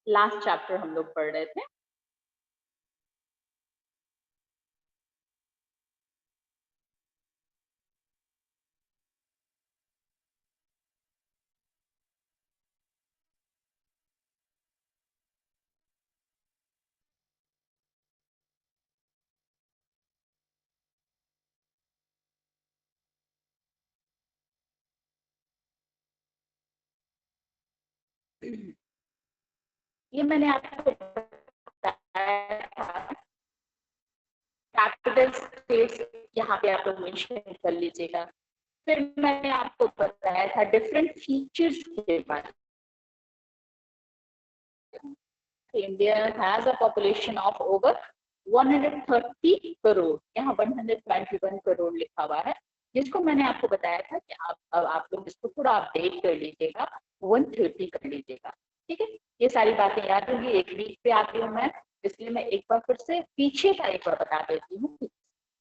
Last chapter हम लोग पढ़ रहे थे। ये मैंने आपको बताया था, कैपिटल स्टेट्स यहाँ पे आप लोग मेंशन कर लीजिएगा। फिर मैंने आपको बताया था डिफरेंट फीचर्स के बारे में। India has a population of over 130 crore, यहाँ 121 करोड़ लिखा हुआ है, जिसको मैंने आपको बताया था कि आप लोग इसको थोड़ा अपडेट कर लीजिएगा, 130 कर लीजिएगा। ठीक है, ये सारी बातें याद होंगी, एक वीक पे आती हूँ मैं, इसलिए मैं एक बार फिर से पीछे का एक बार बता देती हूँ।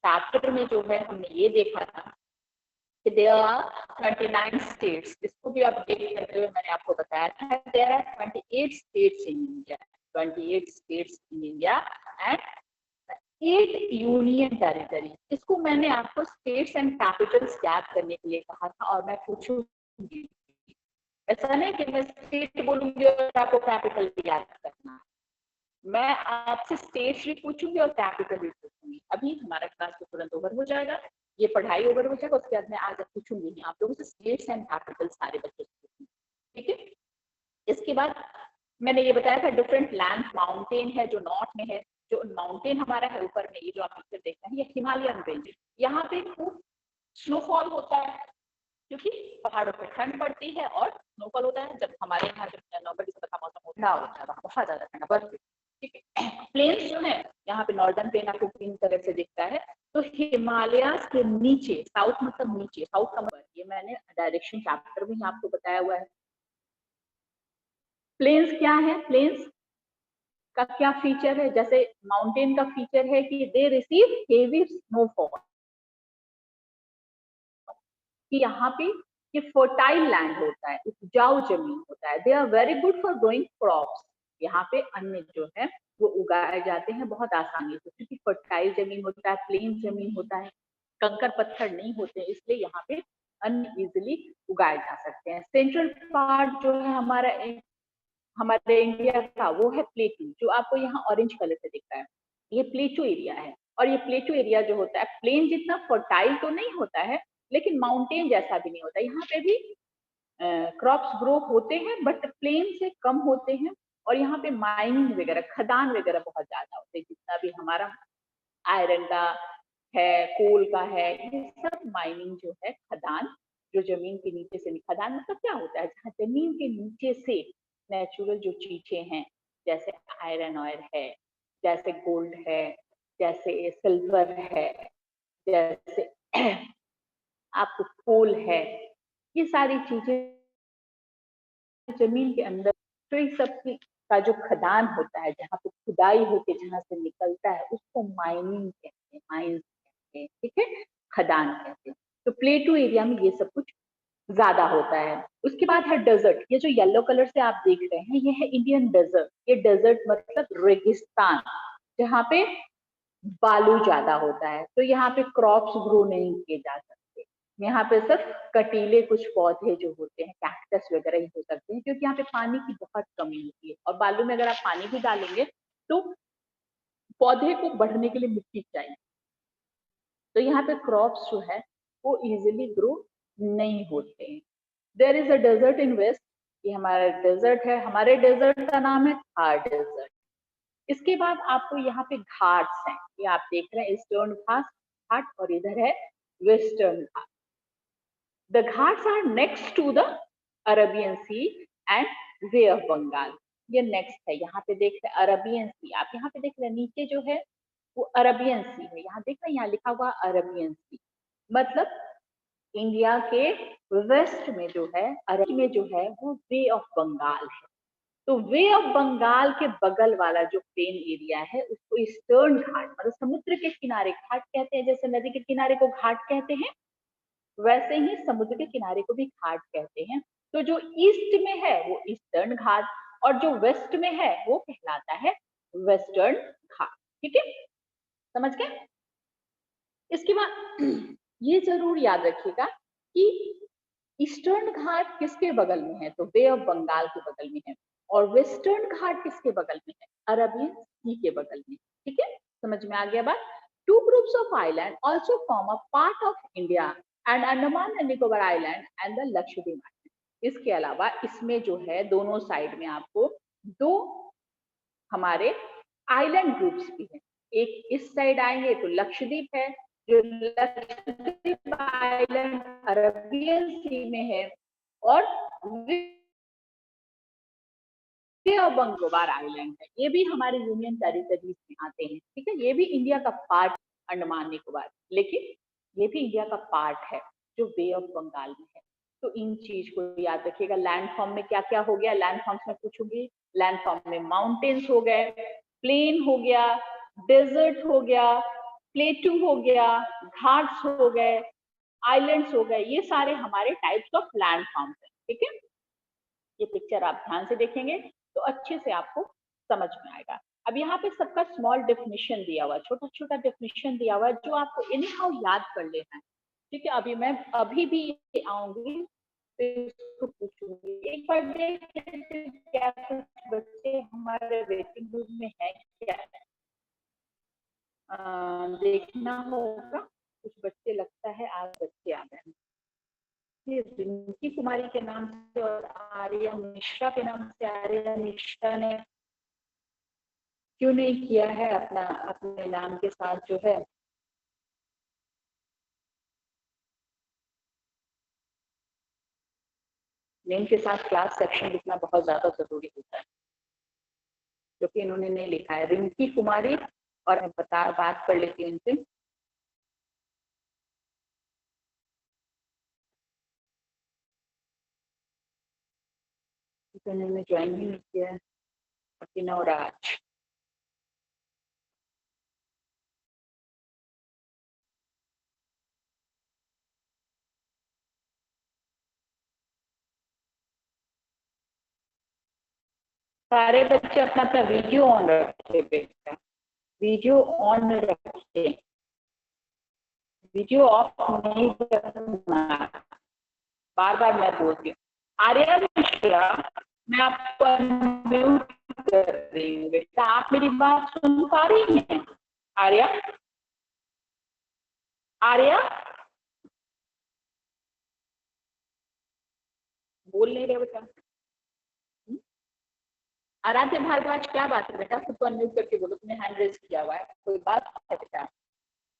चैप्टर में जो है हमने ये देखा था कि देयर आर 29 स्टेट्स, इसको भी अपडेट करते हुए मैंने आपको बताया था there are 28 states in India, 28 states in India and 8 union territory. इसको मैंने आपको स्टेट्स एंड कैपिटल्स याद करने के लिए कहा था, और मैं पूछूंगी, ऐसा नहीं कि मैं स्टेट बोलूंगी और आपको कैपिटल भी याद करना, मैं आपसे स्टेट्स भी पूछूंगी और कैपिटल भी पूछूंगी। अभी हमारा क्लास तो तुरंत ओवर हो जाएगा, ये पढ़ाई ओवर हो जाएगा, उसके बाद मैं आज पूछूंगी नहीं आप लोगों से, स्टेट्स एंड कैपिटल सारे बच्चों से पूछूंगी। ठीक है, इसके बाद मैंने ये बताया था डिफरेंट लैंड माउंटेन है जो नॉर्थ में है, जो माउंटेन हमारा है ऊपर में, ये जो आप पिक्चर देख रहे हैं ये हिमालयन रेंज, यहाँ पे खूब स्नोफॉल होता है क्योंकि पहाड़ों पर ठंड पड़ती है और स्नोफॉल होता है। जब हमारे यहाँ जब नवंबर दिसंबर का मौसम होता है वहाँ बहुत ज्यादा ठंडा बर्फ। ठीक है, प्लेन्स जो है यहाँ पे नॉर्दर्न प्लेन आपको ग्रीन कलर से दिखता है, तो हिमालयास के नीचे, साउथ मतलब नीचे, साउथ का मतलब ये मैंने डायरेक्शन चैप्टर में आपको बताया हुआ है। प्लेन्स क्या है, प्लेन्स का क्या फीचर है, जैसे माउंटेन का फीचर है कि दे रिसीव हेवी स्नोफॉल, कि यहाँ पे ये फर्टाइल लैंड होता है, उपजाऊ जमीन होता है, they are very good for growing crops, यहाँ पे अन्न जो है वो उगाए जाते हैं बहुत आसानी से, क्योंकि फर्टाइल जमीन होता है, प्लेन जमीन होता है, कंकर पत्थर नहीं होते, इसलिए यहाँ पे अन्न इजिली उगाए जा सकते हैं। सेंट्रल पार्ट जो है हमारे इंडिया का वो है प्लेटू, जो आपको यहाँ ऑरेंज कलर से दिख रहा है, ये प्लेटू एरिया है। और ये प्लेटू एरिया जो होता है प्लेन जितना फर्टाइल तो नहीं होता है, लेकिन माउंटेन जैसा भी नहीं होता, यहाँ पे भी क्रॉप्स ग्रो होते हैं बट प्लेन से कम होते हैं। और यहाँ पे माइनिंग वगैरह, खदान वगैरह बहुत ज्यादा होते हैं, जितना भी हमारा आयरन का है, कोल का है, ये सब माइनिंग जो है, खदान जो जमीन के नीचे से, खदान मतलब क्या होता है, जहाँ जमीन के नीचे से नेचुरल जो चीजें हैं, जैसे आयरन ऑयल है, जैसे गोल्ड है, जैसे सिल्वर है, जैसे आपको कोल है, ये सारी चीजें जमीन के अंदर, तो इस सब का जो खदान होता है, जहाँ पे खुदाई होके जहाँ से निकलता है, उसको माइनिंग कहते हैं, माइंस कहते हैं। ठीक है, खदान कहते हैं। तो प्लेटू एरिया में ये सब कुछ ज्यादा होता है। उसके बाद है डेजर्ट, ये जो येलो कलर से आप देख रहे हैं ये है इंडियन डेजर्ट। ये डेजर्ट मतलब रेगिस्तान, जहाँ पे बालू ज्यादा होता है, तो यहाँ पे क्रॉप्स ग्रो नहीं किए जा सकते, यहाँ पे सिर्फ कटीले कुछ पौधे जो होते हैं, कैक्टस वगैरह ही हो सकते हैं, क्योंकि यहाँ पे पानी की बहुत कमी होती है, और बालू में अगर आप पानी भी डालेंगे तो पौधे को बढ़ने के लिए मिट्टी चाहिए, तो यहाँ पे क्रॉप्स जो है वो इजिली ग्रो नहीं होते हैं। There is a desert in west, ये हमारा डेजर्ट है, हमारे डेजर्ट का नाम है थार डेजर्ट। इसके बाद आपको यहाँ पे घाट्स हैं, ये आप देख रहे हैं ईस्टर्न घाट और इधर है Western Ghat. The Ghats are next to the Arabian sea and bay of Bengal, ये नेक्स्ट है। यहाँ पे देख रहे हैं अरबियन सी, आप यहाँ पे देख रहे हैं नीचे जो है वो अरबियन सी है, यहाँ देख रहे हैं यहाँ लिखा हुआ अरबियन सी, मतलब इंडिया के वेस्ट में जो है, अरब में जो है वो वे ऑफ बंगाल है। तो वे ऑफ बंगाल के बगल वाला जो प्लेन एरिया है उसको ईस्टर्न घाट, मतलब समुद्र के किनारे घाट कहते हैं, जैसे नदी के किनारे को घाट कहते हैं, वैसे ही समुद्र के किनारे को भी घाट कहते हैं। तो जो ईस्ट में है वो ईस्टर्न घाट, और जो वेस्ट में है वो कहलाता है वेस्टर्न घाट। ठीक है, समझ गए। इसके बाद ये जरूर याद रखिएगा कि ईस्टर्न घाट किसके बगल में है, तो बे ऑफ बंगाल के बगल में है, और वेस्टर्न घाट किसके बगल में है, अरबियन सी के बगल में। ठीक है, समझ में आ गया बात। Two groups of island also form a part of India and Andaman and Nicobar island and the Lakshadweep island. इसके अलावा इसमें जो है दोनों साइड में आपको दो हमारे आइलैंड ग्रुप्स भी हैं। एक इस साइड आएंगे तो लक्षद्वीप है, जो लक्षद्वीप आइलैंड अरबियन सी में है, और बंगोबार आइलैंड है, ये भी हमारे यूनियन टेरिटरीज में आते हैं। ठीक है, ये भी इंडिया का पार्ट, अंडमान निकोबार, लेकिन ये भी इंडिया का पार्ट है जो बे ऑफ बंगाल में है। तो इन चीज को याद रखिएगा। लैंड फॉर्म में क्या क्या हो गया, लैंड फॉर्म्स में पूछूंगी। लैंड फॉर्म में माउंटेन्स हो गए, प्लेन हो गया, डेजर्ट हो गया, प्लेटू हो गया, घाट्स हो गए, आइलैंड्स हो गए, ये सारे हमारे टाइप्स ऑफ लैंड फॉर्म्स हैं। ठीक है, ये पिक्चर आप ध्यान से देखेंगे तो अच्छे से आपको समझ में आएगा। अब यहाँ पे सबका स्मॉल डेफिनेशन दिया हुआ है, छोटा छोटा डेफिनेशन दिया हुआ है जो आपको एनी हाउ याद कर लेना है। ठीक है, अभी मैं अभी भी आऊंगी तो इसको पूछूंगी। एक बार देख क्या कुछ बच्चे हमारे वेटिंग रूम में है क्या, देखना होगा। कुछ बच्चे लगता है आज बच्चे आ गए, रिंकी कुमारी के नाम से और आर्या मिश्रा के नाम से। आर्या मिश्रा ने क्यों नहीं किया है अपना अपने नाम के साथ जो है नेम के साथ क्लास सेक्शन लिखना बहुत ज्यादा जरूरी होता है, जो कि इन्होंने नहीं लिखा है। रिंकी कुमारी, और मैं बात कर लेती हूँ इनसे। इन्होंने ज्वाइन ही नहीं किया है। नवराज, सारे बच्चे अपना अपना वीडियो ऑन रखे बेटा, वीडियो ऑन रखे, वीडियो ऑफ नहीं करना। बार बार मैं बोलती हूँ। आर्या मिश्रा, मैं आपको अनम्यूट कर रही हूँ बेटा, आप मेरी बात सुन पा रही हैं? आर्या, आर्या बोल नहीं रहे बेटा। आराध्य भारद्वाज, क्या बात है बेटा, खुद को अनम्यूट करके बोलो, तुमने हैंड रेज किया हुआ है, कोई बात है बेटा?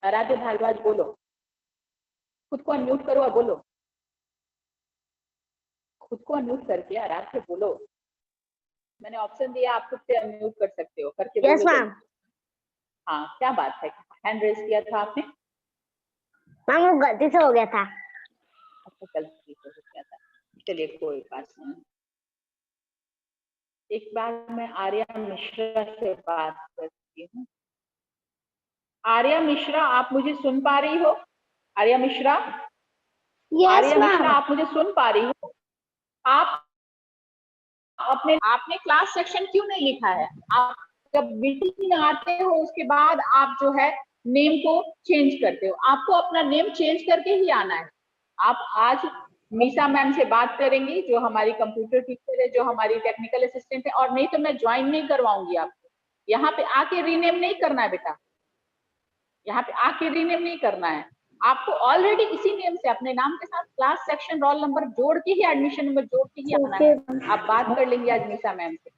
आराध्य भारद्वाज बोलो, खुद को अनम्यूट करो और बोलो, खुद को अनम्यूट करके आराध्य बोलो। मैंने ऑप्शन दिया, आप खुद से अनम्यूट कर सकते हो, करके यस बोलो। मैम। हाँ, क्या बात है, हैंड रेज किया था आपने? मैम वो गलती से हो गया था। अच्छा, गलती से हो गया था, चलिए कोई बात नहीं। एक बार मैं आर्या मिश्रा से बात करती हूँ। आर्या मिश्रा, आप मुझे सुन पा रही हो? Arya Mishra, yes Arya Mishra, ma'am. आप मुझे सुन पा रही हो? आप आपने क्लास सेक्शन क्यों नहीं लिखा है? आप जब मीटिंग में आते हो उसके बाद आप जो है नेम को चेंज करते हो, आपको अपना नेम चेंज करके ही आना है। आप आज मीसा मैम से बात करेंगी, जो हमारी कंप्यूटर टीचर है, जो हमारी टेक्निकल असिस्टेंट है, और नहीं तो मैं ज्वाइन नहीं करवाऊंगी आपको। यहाँ पे आके रीनेम नहीं करना है बेटा, यहाँ पे आके रीनेम नहीं करना है आपको। ऑलरेडी इसी नेम से अपने नाम के साथ क्लास सेक्शन रोल नंबर जोड़ के ही, एडमिशन नंबर जोड़ के ही आना है। आप बात कर लेंगे आज मीसा मैम से।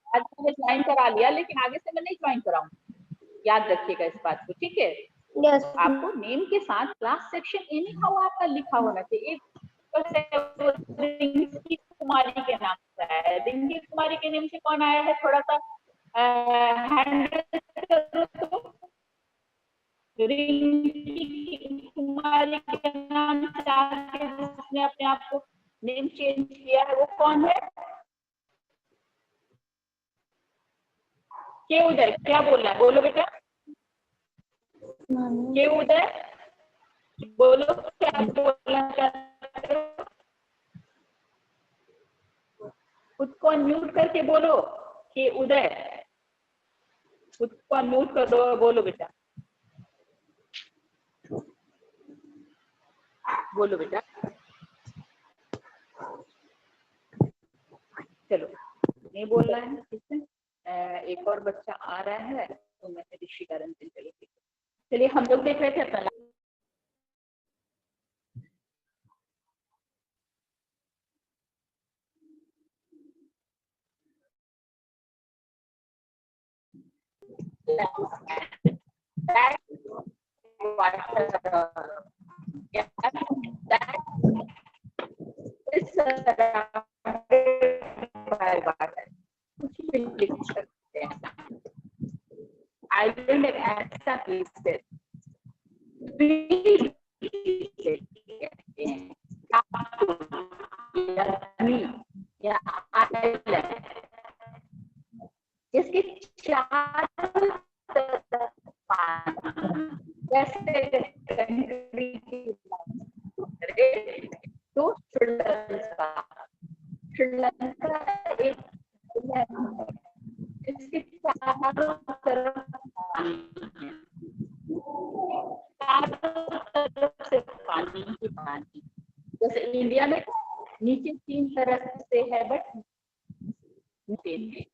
आज मैंने ज्वाइन करा लिया, लेकिन आगे से मैं नहीं ज्वाइन कराऊंगी, याद रखिएगा इस बात को। ठीक है, यस। आपको नेम के साथ क्लास सेक्शन एनी हाउ आपका लिखा होना चाहिए। रिंकी कुमारी के नाम से आया है, रिंकी कुमारी के नेम से कौन आया है, थोड़ा सा हैंड करो तो। रिंकी कुमारी के नाम से आके जिसने अपने आप को नेम चेंज किया है, वो कौन है? के उदय, क्या बोलना है, बोलो बेटा। के उदय, बोलो क्या बोलना चाहते हो? खुद को अनम्यूट करके बोलो कि उदय, खुद को अनम्यूट कर दो, बोलो बेटा, बोलो बेटा। चलो नहीं बोल रहा है, ठीक है। एक और बच्चा आ रहा है तो मैं ऋषिका रंजन, चलिए हम लोग देख रहे थे अपना कुछ भी लिख सकते हैं। आइलैंड एक ऐसा प्लेस है या आइलैंड जिसके चारों तरफ पानी, जैसे तो श्रीलंका एक इसके चारों तरफ पानी है, चारों तरफ से पानी ही पानी। जैसे इंडिया में नीचे 3 तरफ से है बट नीचे है।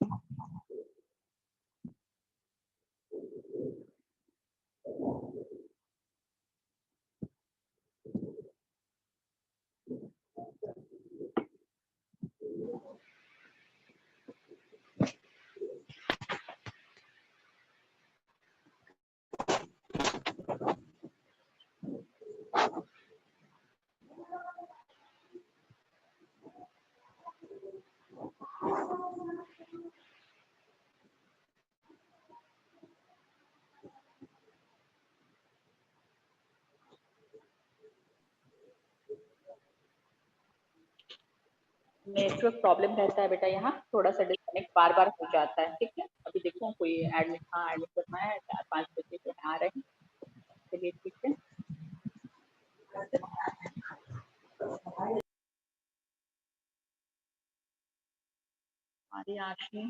नेटवर्क प्रॉब्लम रहता है बेटा, यहाँ थोड़ा सा डिस्कनेक्ट बार बार हो जाता है, ठीक है। अभी देखो कोई एडमिट, हाँ एडमिट करना है, 4-5 बच्चे जो आ रहे हैं, चलिए ठीक है। हमारी आशनी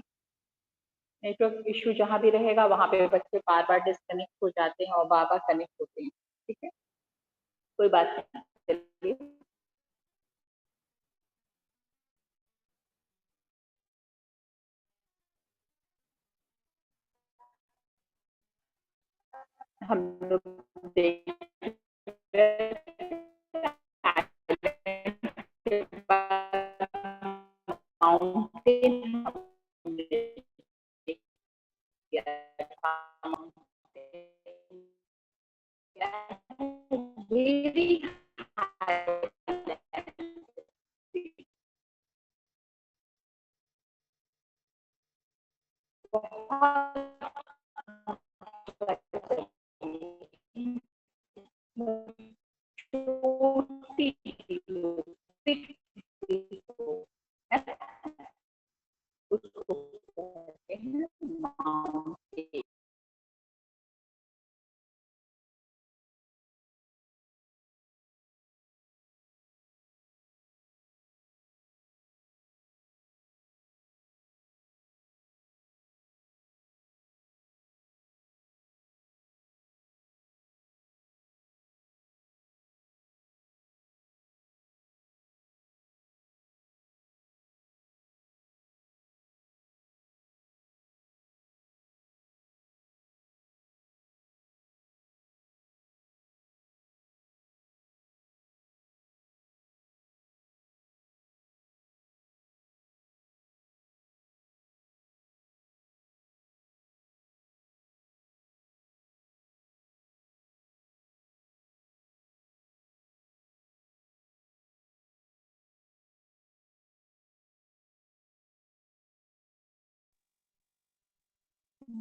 नेटवर्क इश्यू जहाँ भी रहेगा वहाँ पे बच्चे बार बार डिस्कनेक्ट हो जाते हैं और बार बार कनेक्ट होते हैं, ठीक है, कोई बात नहीं, चलिए हम लोग देख very high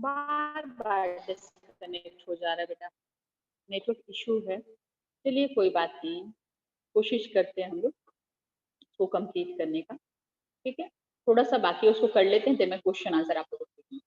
बार बार डिस्कनेक्ट हो जा रहा है बेटा, नेटवर्क इशू है। चलिए कोई बात नहीं, कोशिश करते हैं हम लोग उसको कंप्लीट करने का, ठीक है। थोड़ा सा बाकी उसको कर लेते हैं, फिर मैं क्वेश्चन आंसर आपको बताऊंगी।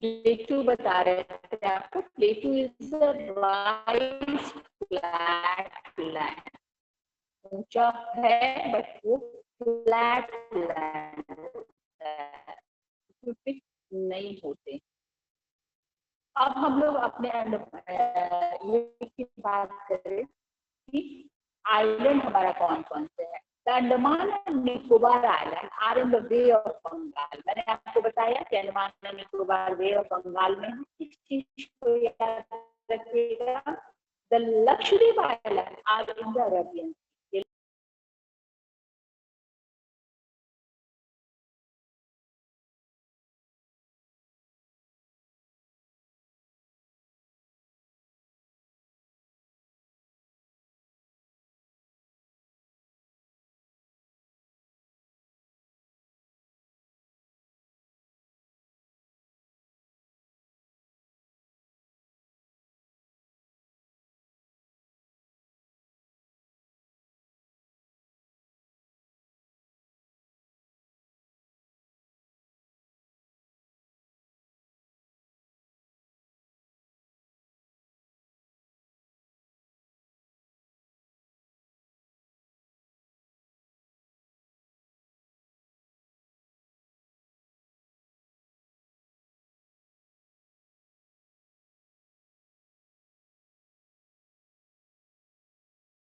प्लेटू बता रहे थे आपको, प्लेटू is a rice flat land, ऊंचा है बट वो फ्लैट लैंड होता है, उसमें नहीं होते। अब हम लोग अपने ये की बात करें कि आइलैंड हमारा कौन कौन से है। The Andaman and Nicobar island are in the bay of Bengal. मैंने आपको बताया कि Andaman and Nicobar bay of Bengal में है। इस चीज को याद रखिएगा। The Lakshadweep island are in the Arabian.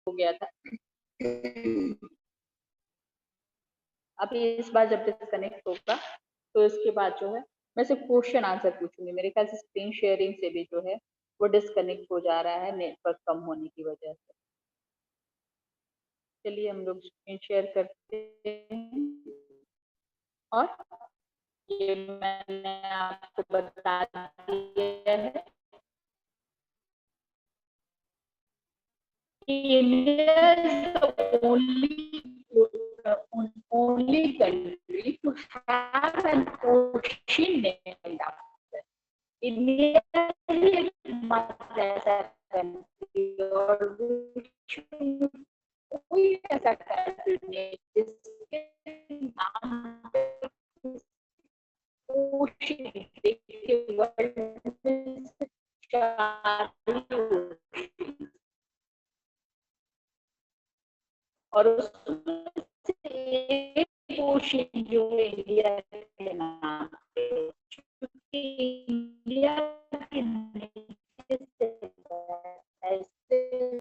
हो गया था। अभी इस बार जब डिस्कनेक्ट होगा तो इसके बाद जो है मैं सिर्फ क्वेश्चन आंसर पूछूंगी। मेरे ख्याल से स्क्रीन शेयरिंग से भी जो है वो डिस्कनेक्ट हो जा रहा है नेटवर्क कम होने की वजह से। चलिए हम लोग स्क्रीन शेयर करते हैं। और ये मैंने आपको बता दिया है India is the only country to have an ocean named after. India is एकमात्र ऐसा country और कोई ऐसा country नहीं जिसके नाम पे ocean देखिए वर्ल्ड में 4 ocean और उसमें से एक ओशन जो इंडिया के नाम पे, क्योंकि इंडिया के नीचे से ऐसे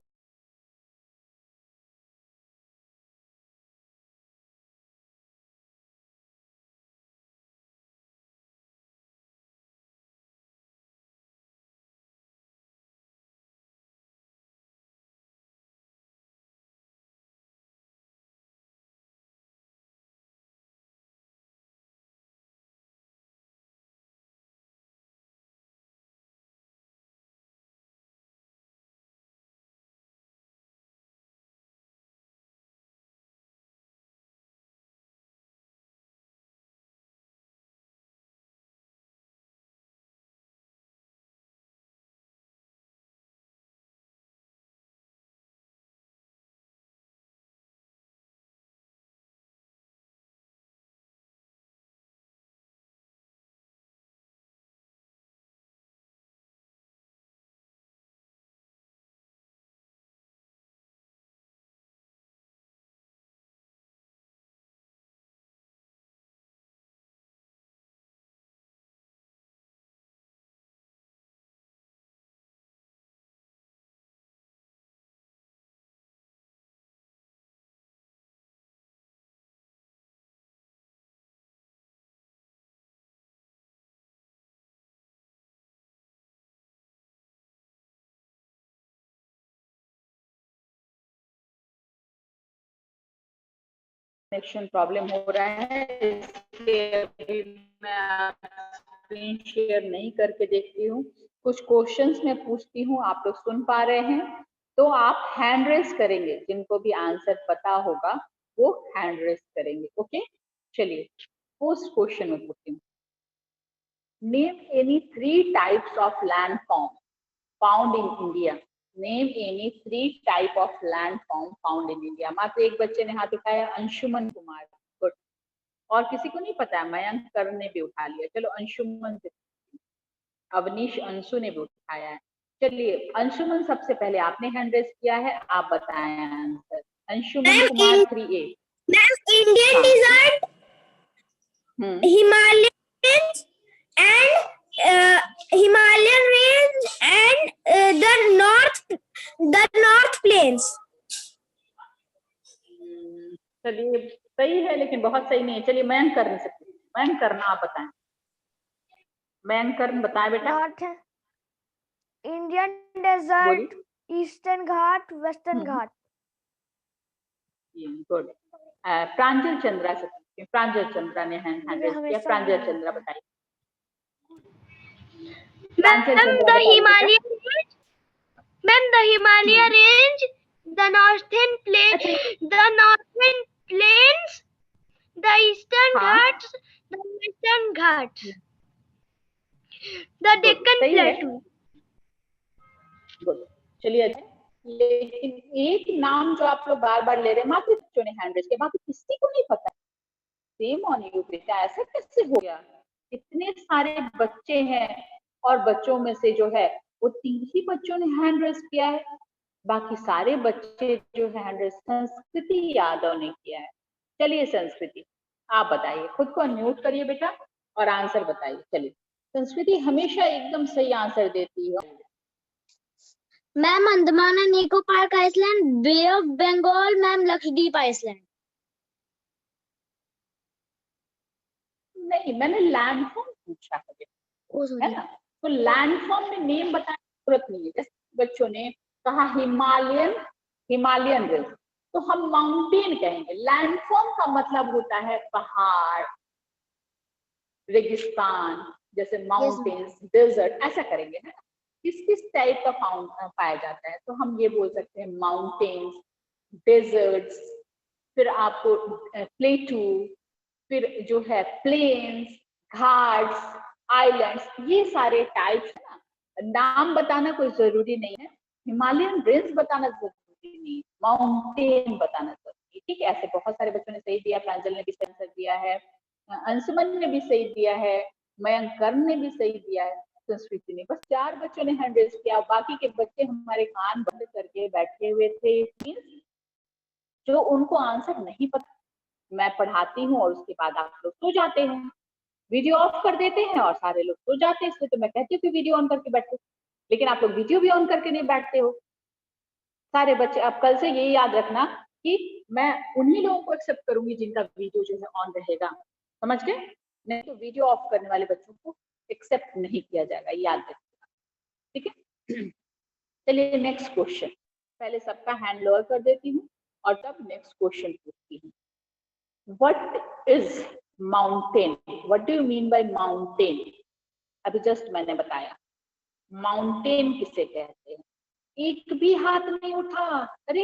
कनेक्शन प्रॉब्लम हो रहा है, इसलिए अभी मैं स्क्रीन शेयर नहीं करके देखती हूँ। कुछ क्वेश्चंस मैं पूछती हूँ, आप लोग सुन पा रहे हैं तो आप हैंड रेस करेंगे। जिनको भी आंसर पता होगा वो हैंड रेस करेंगे। ओके, चलिए फर्स्ट क्वेश्चन में पूछती हूँ। Name any 3 types of landform found in India. Name any 3 type of landform found in India. मात्र एक बच्चे ने हाथ उठाया, अंशुमन कुमार। गुड। और किसी को नहीं पता है? मयंक कर ने भी उठा लिया। चलो अंशुमन से। अवनीश, अंशु ने भी उठाया है। चलिए अंशुमन, सबसे पहले आपने हैंड रेज किया है, आप बताएं answer. Anshuman Kumar 3A। Ma'am Indian desert, Himalayan and Himalayan range and the North Plains. चलिए सही है, लेकिन बहुत सही नहीं है। चलिए मयंक कर नहीं सकते, मयंक करना आप बताएं। मयंक कर बताएं बेटा। नॉर्थ इंडियन डेजर्ट, ईस्टर्न घाट, वेस्टर्न घाट। गुड। प्रांजल चंद्रा से, प्रांजल चंद्रा ने हैंड रेज किया। प्रांजल चंद्रा बताइए। The Himalaya range, the northern plains, the eastern ghats, the western ghats, the Deccan Plateau. Good, चलिए। लेकिन एक नाम जो आप लोग बार बार ले रहे हैं, मात्र बच्चों ने हैंड रेज किया, बाकी किसी को नहीं पता। सेम ऑन यू बेटा, ऐसा कैसे हो गया? इतने सारे बच्चे हैं और बच्चों में से जो है वो 3 ही बच्चों ने हैंड रेज किया है, बाकी सारे बच्चे जो है हैंड रेज संस्कृति यादव ने किया है। चलिए संस्कृति आप बताइए, खुद को अनम्यूट करिए बेटा और आंसर बताइए। चलिए संस्कृति हमेशा एकदम सही आंसर देती है। Ma'am Andaman and Nicobar island, bay of Bengal, ma'am Lakshadweep island. नहीं, मैंने लैंडफॉर्म पूछा है ना, तो लैंडफॉर्म में नेम बताने की जरूरत नहीं है। जैसे बच्चों ने कहा हिमालयन रेंज, तो हम माउंटेन कहेंगे। लैंडफॉर्म का मतलब होता है पहाड़, रेगिस्तान, जैसे माउंटेन्स, डेजर्ट, ऐसा करेंगे ना। किस किस टाइप का पाया जाता है, तो हम ये बोल सकते हैं माउंटेन्स, डेजर्ट्स, फिर आपको प्लेटू, फिर जो है प्लेन्स, घाट्स, आइलैंड्स, ये सारे टाइप्स है ना। नाम बताना कोई जरूरी नहीं है, हिमालयन रेंज बताना जरूरी नहीं, माउंटेन बताना जरूरी। ठीक है, ऐसे बहुत सारे बच्चों ने सही दिया। प्रांजल ने भी सही आंसर दिया है, अंशुमन ने भी सही दिया है, मयंक कर्ण ने भी सही दिया है, संस्कृति ने। बस 4 बच्चों ने हैंड रेज किया, बाकी के बच्चे हमारे कान बंद करके बैठे हुए थे, जो उनको आंसर नहीं पता। मैं पढ़ाती हूँ और उसके बाद आप लोग सो जाते हैं, वीडियो ऑफ कर देते हैं और सारे लोग सो जाते हैं। इसलिए तो मैं कहती हूँ कि वीडियो ऑन करके बैठो, लेकिन आप लोग वीडियो भी ऑन करके नहीं बैठते हो सारे बच्चे। अब कल से ये याद रखना कि मैं उन्हीं लोगों को एक्सेप्ट करूंगी जिनका वीडियो जो है ऑन रहेगा, समझ गए? नहीं तो वीडियो ऑफ करने वाले बच्चों को एक्सेप्ट नहीं किया जाएगा, याद रखिएगा। ठीक है, चलिए नेक्स्ट क्वेश्चन। पहले सबका हैंड लोअर कर देती हूँ और तब नेक्स्ट क्वेश्चन पूछती हूँ। What is mountain? What do you mean by mountain? अभी जस्ट मैंने बताया माउंटेन किसे कहते हैं। एक भी हाथ नहीं उठा, अरे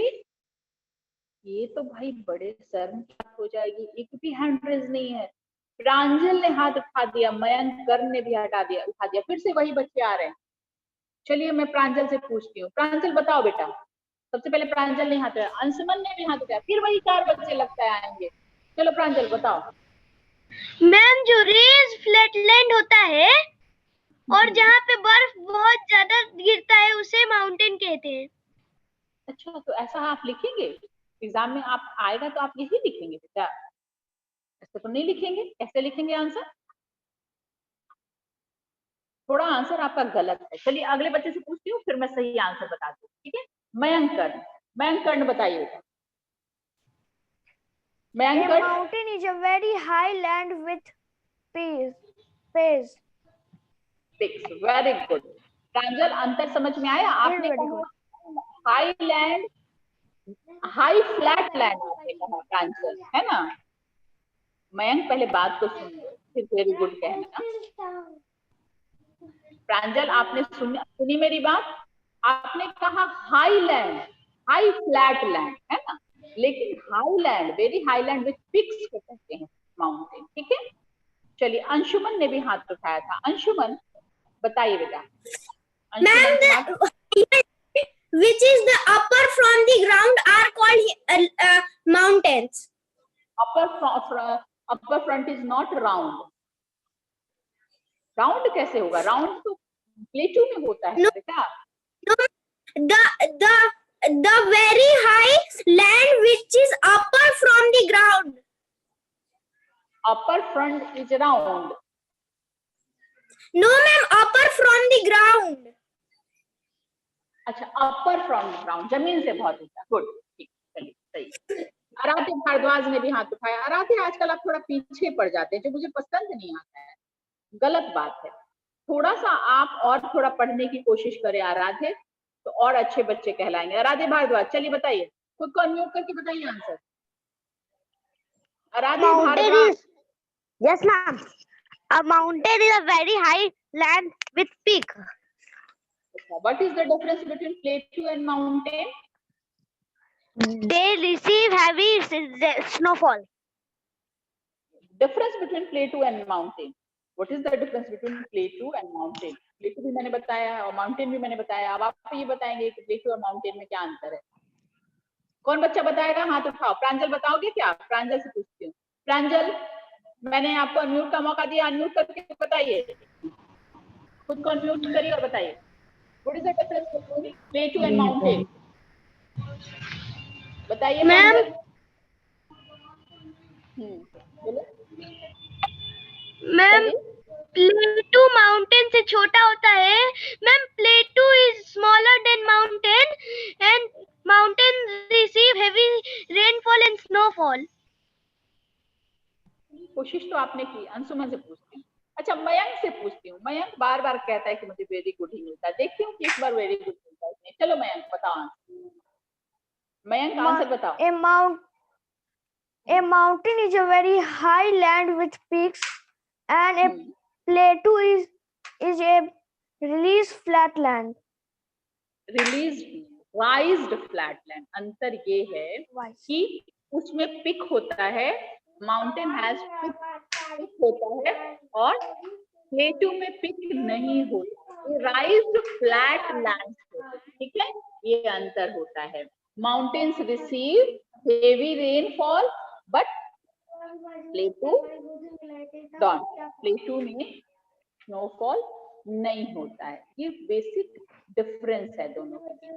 ये तो भाई बड़े शर्म की बात हो जाएगी, एक भी हैंड रेज नहीं है। प्रांजल ने हाथ उठा दिया, मयंक कर्ण ने भी उठा दिया, फिर से वही बच्चे आ रहे हैं। चलिए मैं प्रांजल से पूछती हूँ, प्रांजल बताओ बेटा। सबसे पहले प्रांजल ने हाथ उठाया, अंशुमन ने भी हाथ उठाया, फिर वही 4 बच्चे लगता है आएंगे। चलो प्रांजल बताओ। मैम जो रेज फ्लैटलैंड होता है और जहाँ पे बर्फ बहुत ज्यादा गिरता है उसे माउंटेन कहते हैं। अच्छा, तो ऐसा आप लिखेंगे एग्जाम में? आप आएगा तो आप यही लिखेंगे बेटा, ऐसे तो नहीं लिखेंगे। कैसे लिखेंगे आंसर? थोड़ा आंसर आपका गलत है। चलिए अगले बच्चे से पूछती हूँ, फिर मैं सही आंसर बता दूँ। ठीक है, मयंक कर्ण बताइए। Mayank Karn. Mountain is a very high land with pace. Very good Pranjal, अंतर समझ में आया? आपने कहा high land, high flat land आपने कहा प्रांजल, है ना? मयंक पहले बात को सुनिए, फिर वेरी गुड कहना। प्रांजल आपने सुनी मेरी बात? आपने कहा high land, high flat land, है ना? लेकिन high land, very high land with peaks को कहते हैं माउंटेन। ठीक है, चलिए अंशुमन ने भी हाथ उठाया था। अंशुमन बताइए बेटा। Which is the upper from the ground are called mountains. upper front is not round. Round कैसे होगा? राउंड तो प्लेटू में होता है No. बेटा। The very high land which is upper from the ground. Upper front is round. No ma'am, upper from the ground. अच्छा, अपर from ground, जमीन से बहुत ऊंचा। गुड, ठीक, चलिए सही। आराध्य भारद्वाज ने भी हाथ उठाया। आराध्य आजकल आप थोड़ा पीछे पड़ जाते हैं, जो मुझे पसंद नहीं आता है, गलत बात है। थोड़ा सा आप और थोड़ा पढ़ने की कोशिश करें आराध्य, तो और अच्छे बच्चे कहलाएंगे। आराध्य भारद्वाज, चलिए बताइए, खुद को अनम्यूट करके बताइए आंसर। आराध्य Bhardwaj. Yes ma'am. A mountain is a very high land with peak. What is the difference between plateau and mountain? They receive heavy snowfall. Difference between plateau and mountain. What is the difference between plateau and mountain? प्लेटू भी मैंने बताया और mountain भी मैंने बताया। अब आप ये बताएंगे कि प्लेटू और माउंटेन में क्या अंतर है। कौन बच्चा बताएगा? हाथ उठाओ। प्रांजल बताओगे क्या? प्रांजल से पूछती हूँ। प्रांजल, मैंने आपको अनम्यूट का मौका दिया, अनम्यूट करके बताइए, खुद को अनम्यूट करिए और बताइए। What is the difference between plateau and mountain? बताइए प्रांजल। बोलो मैम, जल्दी। प्लेटू माउंटेन से छोटा होता है। Ma'am, प्लेटू is smaller than mountain and mountain receive heavy rainfall and snowfall. कोशिश तो आपने की। अंशुमन से पूछती हूँ। अच्छा, मयंक से पूछती हूँ। मयंक बार बार कहता है कि मुझे वेरी गुड ही मिलता है, देखती हूँ कि इस बार वेरी गुड मिलता है नहीं। चलो मयंक बताओ आंसर। मयंक आंसर बताओ। A mountain is a very high land with peaks, and a plateau is a released flat land. Raised flatland. अंतर ये है कि उसमें पिक होता है, माउंटेन हैज पिक होता है, और प्लेटू में पिक नहीं होता, ये राइज्ड फ्लैट लैंड, ठीक है, ये अंतर होता है। Mountains receive heavy rainfall but प्लेटू don't, प्लेटू में स्नोफॉल नहीं होता है। ये बेसिक डिफरेंस है दोनों के बीच।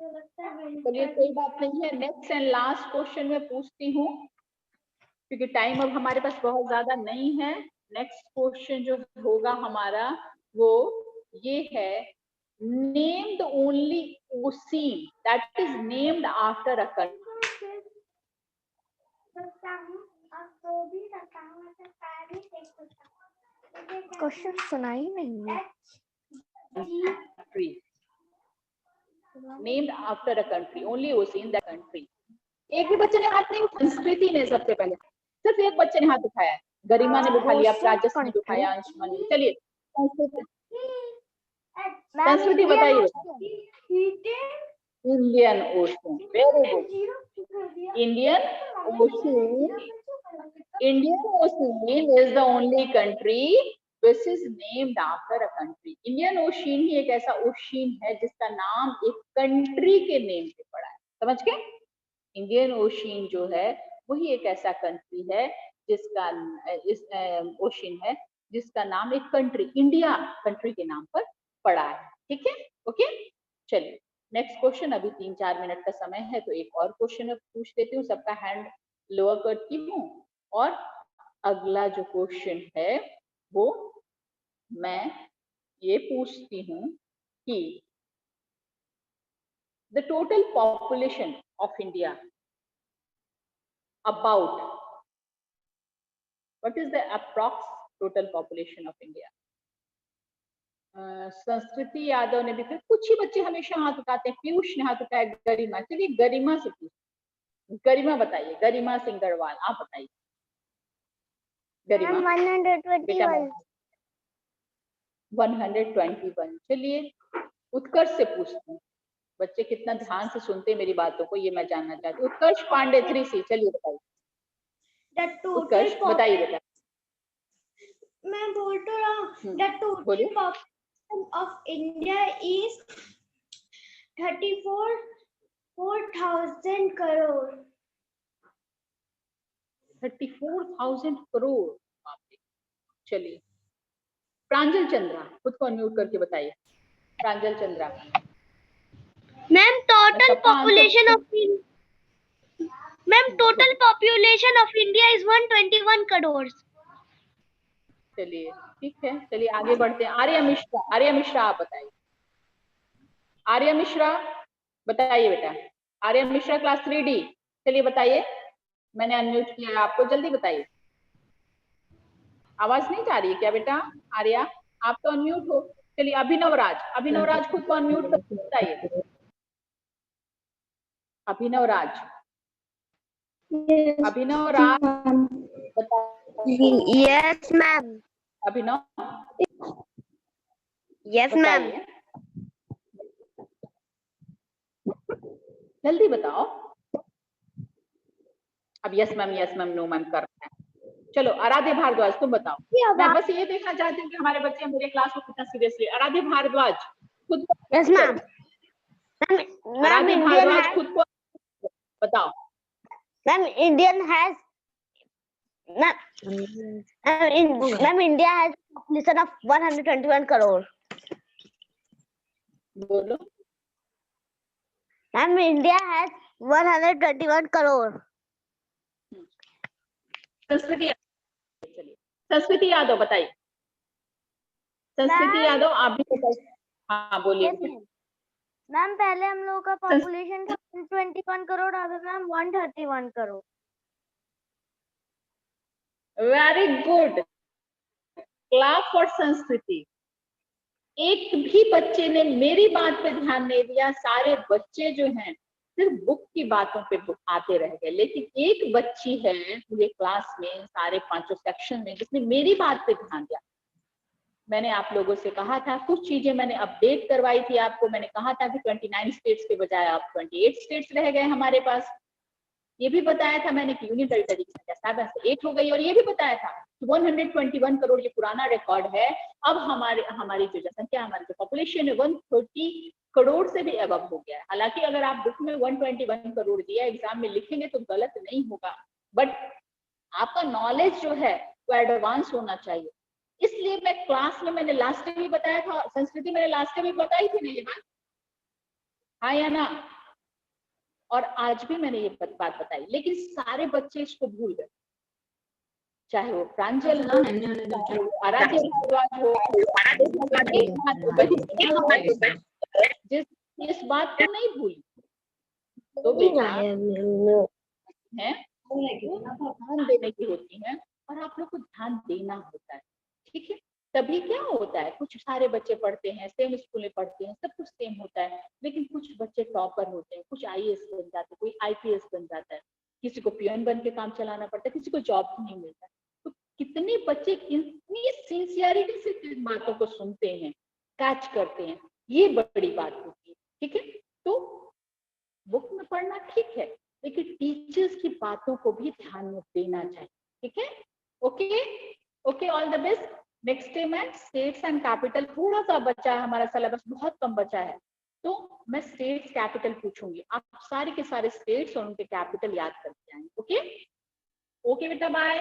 चलिए कोई बात नहीं है। नेक्स्ट एंड लास्ट क्वेश्चन में पूछती हूँ, क्योंकि टाइम अब हमारे पास बहुत ज्यादा नहीं है। नेक्स्ट क्वेश्चन जो होगा हमारा वो ये है, name the only ocean that is named after a country. Question सुना ही नहीं है। Named after a country, only ocean that country. एक भी बच्चे ने हाथ नहीं उठाया। संस्कृति ने सबसे पहले, सिर्फ एक बच्चे ने हाथ उठाया। गरिमा ने उठा लिया, प्राजस ने उठाया, अंशुमन ने। चलिए संस्कृति बताइए। Indian ocean, very good. Indian ocean, Indian ocean is the only country which is named after a country. Indian ocean ही एक ऐसा ओशियन है जिसका नाम एक कंट्री के नेम पे पड़ा है। समझ गए? इंडियन ओशियन जो है वही एक ऐसा कंट्री है जिसका ओशियन है जिसका नाम एक कंट्री, इंडिया कंट्री के नाम पर पड़ा है। ठीक है, ओके। चलिए नेक्स्ट क्वेश्चन। अभी 3-4 मिनट का समय है, तो एक और क्वेश्चन मैं पूछ देती हूँ। सबका हैंड लोअर करती हूँ, और अगला जो क्वेश्चन है वो मैं ये पूछती हूँ कि the total population of India about, what is the approx total population of India? संस्कृति यादव ने भी, फिर कुछ ही बच्चे हमेशा हाथ उठाते हैं। पीयूष ने हाथ उठाया, गरिमा। चलिए गरिमा से पूछ, गरिमा बताइए। गरिमा सिंह गढ़वाल, आप बताइए। गरिमा 121। 121। चलिए उत्कर्ष से पूछती हूँ। बच्चे कितना ध्यान से सुनते हैं मेरी बातों को, ये मैं जानना चाहती हूँ। उत्कर्ष पांडे 3C, चलिए बताइए। उत्कर्ष बताइए बेटा। मैं बोल तो रहा हूँ, the total population of India is 34,000 crore. 34,000 crore. चलिए प्रांजल चंद्रा, खुद को अनम्यूट करके बताइए। प्रांजल चंद्रा। मैम टोटल सबका population answer of ma'am total population of India is 121 crore. चलिए ठीक है, चलिए आगे बढ़ते हैं। आर्या मिश्रा, आर्या मिश्रा आप बताइए। आर्या मिश्रा बताइए बेटा। आर्या मिश्रा क्लास 3D, चलिए बताइए। मैंने अनम्यूट किया है आपको, जल्दी बताइए। आवाज नहीं जा रही है क्या बेटा? आर्या आप तो अनम्यूट हो। चलिए अभिनव राज, अभिनव राज खुद को अनम्यूट करके बताइए। अभिनव राज, अभिनव राज बताइए। Yes ma'am. Abhinav yes ma'am. बताइए, जल्दी बताओ। अब यस मैम नो मैम कर रहे हैं। चलो आराध्य भारद्वाज तुम बताओ। मैं बस ये देखना चाहती हूँ कि हमारे बच्चे मेरे क्लास को कितना सीरियसली। आराध्य भारद्वाज खुद को। Yes ma'am. आराध्य भारद्वाज खुद को बताओ। Ma'am Indian has ma'am India has population of 121 crore. बोलो। Ma'am India has 121 crore. Sanskriti, चलिए संस्कृति यादव बताइए। संस्कृति यादव आप भी बताइए। हाँ बोलिए। मैम पहले हम लोगों का पॉपुलेशन था 121 करोड़, अभी ma'am 131 crore. Very good, clap for संस्कृति। एक भी बच्चे ने मेरी बात पे ध्यान नहीं दिया, सारे बच्चे जो हैं सिर्फ बुक की बातों पे आते रह गए, लेकिन एक बच्ची है पूरे क्लास में सारे पांचों सेक्शन में जिसने मेरी बात पे ध्यान दिया। मैंने आप लोगों से कहा था, कुछ चीजें मैंने अपडेट करवाई थी आपको। मैंने कहा था कि 29 स्टेट्स के बजाय अब 28 स्टेट्स रह गए हमारे पास। ये भी बताया था मैंने कि यूनियन टेरिटरी की संख्या 7 से 8 हो गई, और ये भी बताया था कि 121 करोड़ ये पुराना रिकॉर्ड है। अब हमारी जो जनसंख्या, हमारी जो पॉपुलेशन है 130 करोड़ से भी अबव हो गया है। हालांकि अगर आप बुक में 121 करोड़ दिया, एग्जाम में लिखेंगे तो गलत नहीं होगा, बट आपका नॉलेज जो है वो एडवांस होना चाहिए। इसलिए मैं क्लास में, मैंने लास्ट टाइम भी बताया था, संस्कृति मैंने लास्ट टाइम भी बताई थी ना ये बात, हाँ या ना? और आज भी मैंने ये बात बताई, लेकिन सारे बच्चे इसको भूल गए, चाहे वो प्रांजल हो, चाहे वो आराध्य भारद्वाज हो। इस बात को नहीं भूली तो बेटा है ध्यान देने की होती है, और आप लोग को ध्यान देना होता है, ठीक है? तभी क्या होता है, कुछ सारे बच्चे पढ़ते हैं, सेम स्कूल में पढ़ते हैं, सब कुछ सेम होता है, लेकिन कुछ बच्चे टॉपर होते हैं, कुछ IAS बन जाते हैं, कोई IPS बन जाता है, किसी को पियन बन के काम चलाना पड़ता है, किसी को जॉब नहीं मिलता। तो कितने बच्चे कितनी सिंसियरिटी से इन बातों को सुनते हैं, कैच करते हैं, ये बड़ी बात होती है, ठीक है? तो बुक में पढ़ना ठीक है, लेकिन टीचर्स की बातों को भी ध्यान में देना चाहिए, ठीक है? Okay okay, all the best. Next day में स्टेट्स एंड कैपिटल थोड़ा सा बचा है, हमारा सिलेबस बहुत कम बचा है, तो मैं स्टेट्स कैपिटल पूछूंगी, आप सारे के सारे स्टेट्स और उनके कैपिटल याद करके आएंगे। ओके ओके बेटा, बाय।